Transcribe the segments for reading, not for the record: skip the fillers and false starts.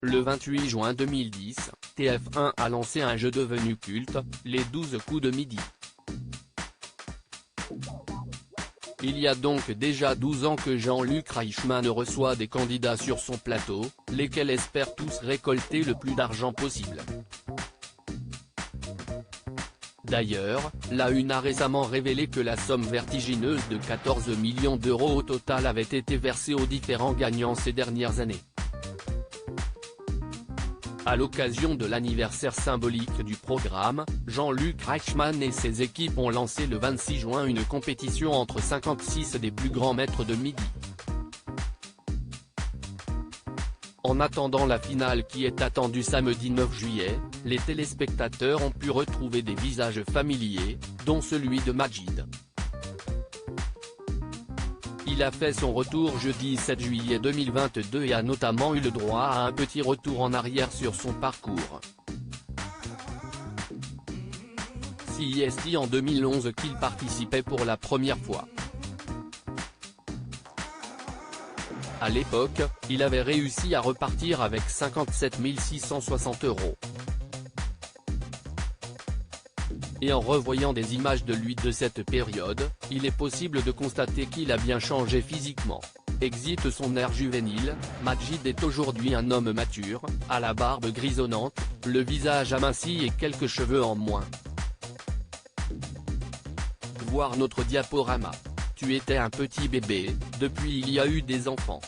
Le 28 juin 2010, TF1 a lancé un jeu devenu culte, les 12 coups de midi. Il y a donc déjà 12 ans que Jean-Luc Reichmann reçoit des candidats sur son plateau, lesquels espèrent tous récolter le plus d'argent possible. D'ailleurs, la Une a récemment révélé que la somme vertigineuse de 14 millions d'euros au total avait été versée aux différents gagnants ces dernières années. À l'occasion de l'anniversaire symbolique du programme, Jean-Luc Reichmann et ses équipes ont lancé le 26 juin une compétition entre 56 des plus grands maîtres de midi. En attendant la finale qui est attendue samedi 9 juillet, les téléspectateurs ont pu retrouver des visages familiers, dont celui de Majid. Il a fait son retour jeudi 7 juillet 2022 et a notamment eu le droit à un petit retour en arrière sur son parcours. C'est en 2011 qu'il participait pour la première fois. À l'époque, il avait réussi à repartir avec 57 660 €. Et en revoyant des images de lui de cette période, il est possible de constater qu'il a bien changé physiquement. Exit son air juvénile, Majid est aujourd'hui un homme mature, à la barbe grisonnante, le visage aminci et quelques cheveux en moins. Voir notre diaporama. Tu étais un petit bébé, depuis il y a eu des enfants.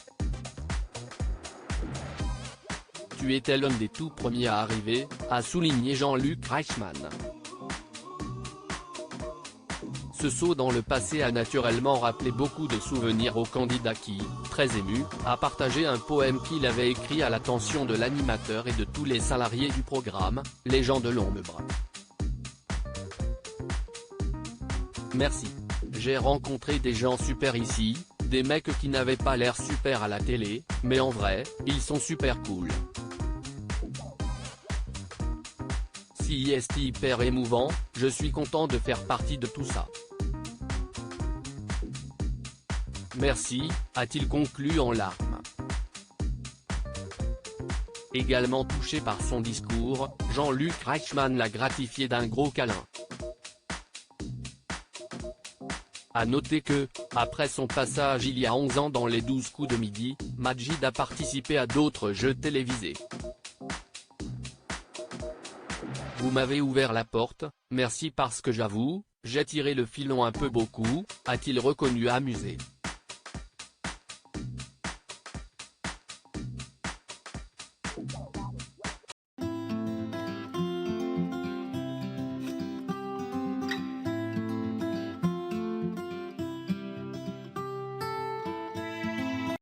Tu étais l'un des tout premiers à arriver, a souligné Jean-Luc Reichmann. Ce saut dans le passé a naturellement rappelé beaucoup de souvenirs au candidat qui, très ému, a partagé un poème qu'il avait écrit à l'attention de l'animateur et de tous les salariés du programme, les gens de l'ombre. Merci. J'ai rencontré des gens super ici, des mecs qui n'avaient pas l'air super à la télé, mais en vrai, ils sont super cool. C'est hyper émouvant, je suis content de faire partie de tout ça. Merci, a-t-il conclu en larmes. Également touché par son discours, Jean-Luc Reichmann l'a gratifié d'un gros câlin. A noter que, après son passage il y a 11 ans dans les 12 coups de midi, Majid a participé à d'autres jeux télévisés. Vous m'avez ouvert la porte, merci parce que j'avoue, j'ai tiré le filon un peu beaucoup, a-t-il reconnu amusé.